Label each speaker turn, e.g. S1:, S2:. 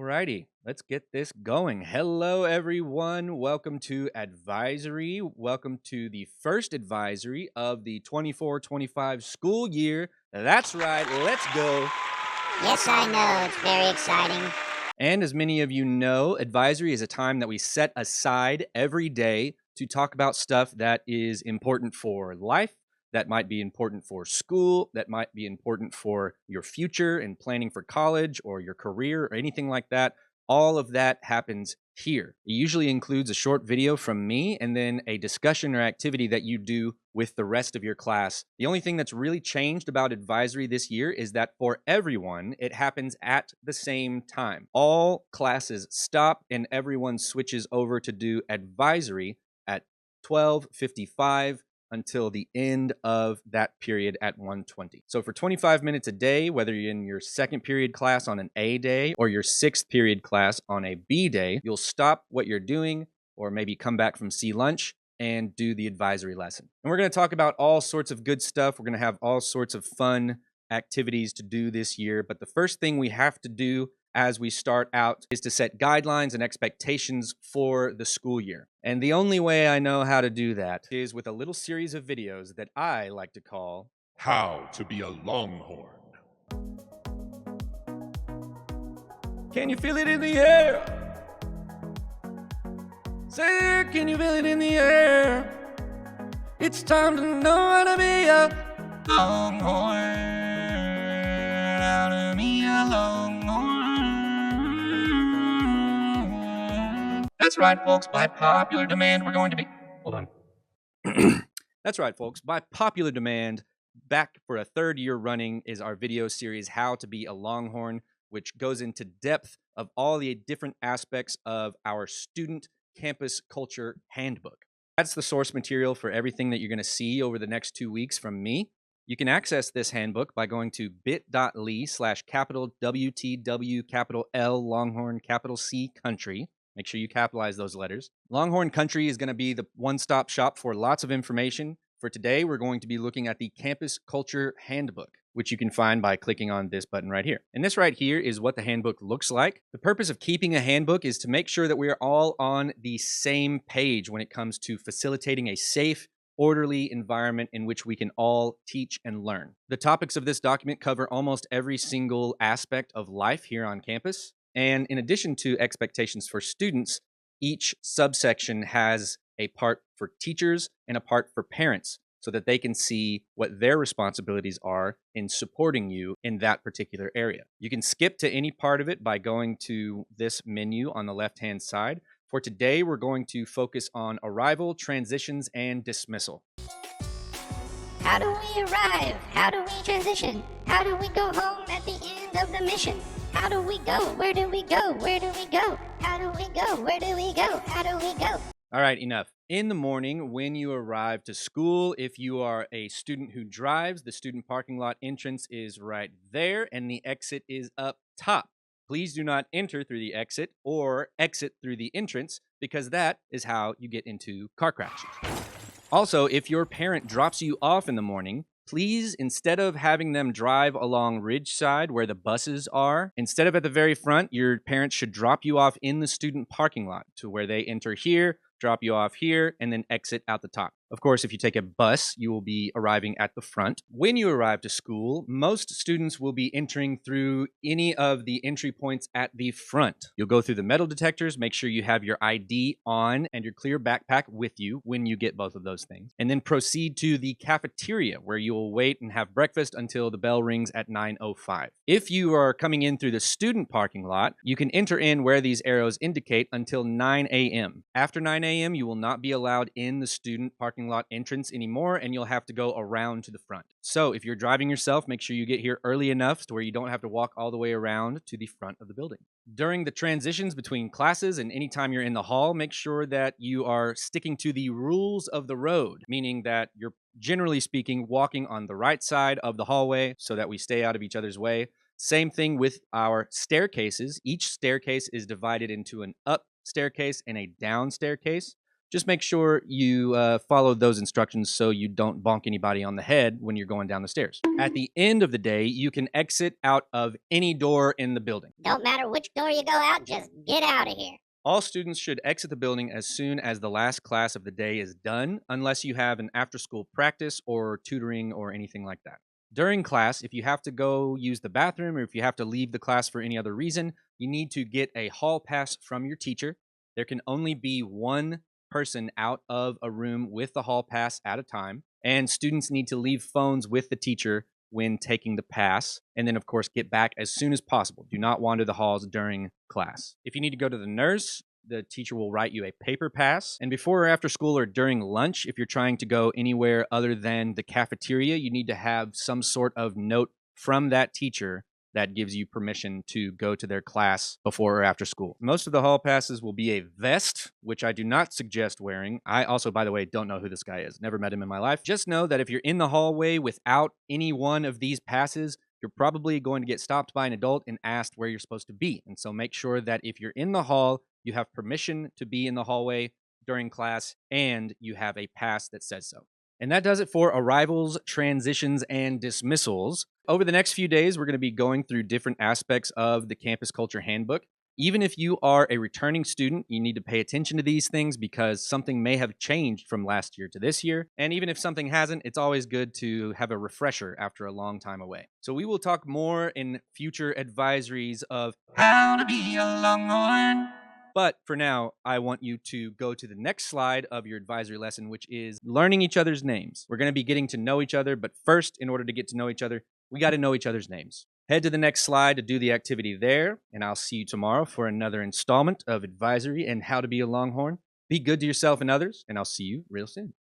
S1: Alrighty, let's get this going. Hello, everyone. Welcome to Advisory. Welcome to the first advisory of the 24-25 school year. That's right, let's go.
S2: Yes, I know. It's very exciting.
S1: And as many of you know, advisory is a time that we set aside every day to talk about stuff that is important for life, that might be important for school, that might be important for your future and planning for college or your career or anything like that. All of that happens here. It usually includes a short video from me and then a discussion or activity that you do with the rest of your class. The only thing that's really changed about advisory this year is that for everyone, it happens at the same time. All classes stop and everyone switches over to do advisory at 12:55 until the end of that period at 1:20. So for 25 minutes a day, whether you're in your second period class on an A day or your sixth period class on a B day, you'll stop what you're doing or maybe come back from C lunch and do the advisory lesson. And we're going to talk about all sorts of good stuff. We're going to have all sorts of fun activities to do this year. But the first thing we have to do as we start out is to set guidelines and expectations for the school year. And the only way I know how to do that is with a little series of videos that I like to call
S3: How to Be a Longhorn.
S1: Can you feel it in the air? Say, can you feel it in the air? It's time to know how to be a longhorn. How to be a longhorn. That's right, folks. By popular demand, we're going to be... Hold on. That's right, folks. By popular demand, back for a third year running is our video series, How to Be a Longhorn, which goes into depth of all the different aspects of our student campus culture handbook. That's the source material for everything that you're going to see over the next 2 weeks from me. You can access this handbook by going to bit.ly/capital WTW capital L Longhorn capital C Country. Make sure you capitalize those letters. Longhorn Country is going to be the one-stop shop for lots of information. For today, we're going to be looking at the Campus Culture Handbook, which you can find by clicking on this button right here. And this right here is what the handbook looks like. The purpose of keeping a handbook is to make sure that we are all on the same page when it comes to facilitating a safe, orderly environment in which we can all teach and learn. The topics of this document cover almost every single aspect of life here on campus. And in addition to expectations for students, each subsection has a part for teachers and a part for parents so that they can see what their responsibilities are in supporting you in that particular area. You can skip to any part of it by going to this menu on the left-hand side. For today, we're going to focus on arrival, transitions, and dismissal.
S2: How do we arrive? How do we transition? How do we go home at the end of the mission? How do we go? Where do we go? Where do we go? How do we go? Where do we go? How do we go?
S1: All right, enough. In the morning, when you arrive to school, if you are a student who drives, the student parking lot entrance is right there and the exit is up top. Please do not enter through the exit or exit through the entrance because that is how you get into car crashes. Also, if your parent drops you off in the morning, please, instead of having them drive along Ridgeside where the buses are, instead of at the very front, your parents should drop you off in the student parking lot to where they enter here, drop you off here, and then exit out the top. Of course, if you take a bus, you will be arriving at the front. When you arrive to school, most students will be entering through any of the entry points at the front. You'll go through the metal detectors, make sure you have your ID on and your clear backpack with you when you get both of those things. And then proceed to the cafeteria where you will wait and have breakfast until the bell rings at 9:05. If you are coming in through the student parking lot, you can enter in where these arrows indicate until 9 a.m. After 9 a.m., you will not be allowed in the student parking lot entrance anymore, and you'll have to go around to the front. So if you're driving yourself, make sure you get here early enough to where you don't have to walk all the way around to the front of the building. During the transitions between classes and anytime you're in the hall, make sure that you are sticking to the rules of the road, meaning that you're generally speaking walking on the right side of the hallway so that we stay out of each other's way. Same thing with our staircases. Each staircase is divided into an up staircase and a down staircase. Just make sure you follow those instructions so you don't bonk anybody on the head when you're going down the stairs. At the end of the day, you can exit out of any door in the building.
S2: Don't matter which door you go out, just get out of here.
S1: All students should exit the building as soon as the last class of the day is done, unless you have an after-school practice or tutoring or anything like that. During class, if you have to go use the bathroom or if you have to leave the class for any other reason, you need to get a hall pass from your teacher. There can only be one person out of a room with the hall pass at a time, and students need to leave phones with the teacher when taking the pass, and then, of course, get back as soon as possible. Do not wander the halls during class. If you need to go to the nurse, the teacher will write you a paper pass. And before or after school or during lunch, if you're trying to go anywhere other than the cafeteria, you need to have some sort of note from that teacher that gives you permission to go to their class before or after school. Most of the hall passes will be a vest, which I do not suggest wearing. I also, by the way, don't know who this guy is. Never met him in my life. Just know that if you're in the hallway without any one of these passes, you're probably going to get stopped by an adult and asked where you're supposed to be. And so make sure that if you're in the hall, you have permission to be in the hallway during class and you have a pass that says so. And that does it for arrivals, transitions, and dismissals. Over the next few days, we're going to be going through different aspects of the Campus Culture Handbook. Even if you are a returning student, you need to pay attention to these things because something may have changed from last year to this year. And even if something hasn't, it's always good to have a refresher after a long time away. So we will talk more in future advisories of how to be a Longhorn. But for now, I want you to go to the next slide of your advisory lesson, which is learning each other's names. We're going to be getting to know each other, but first, in order to get to know each other, we got to know each other's names. Head to the next slide to do the activity there, and I'll see you tomorrow for another installment of advisory and how to be a Longhorn. Be good to yourself and others, and I'll see you real soon.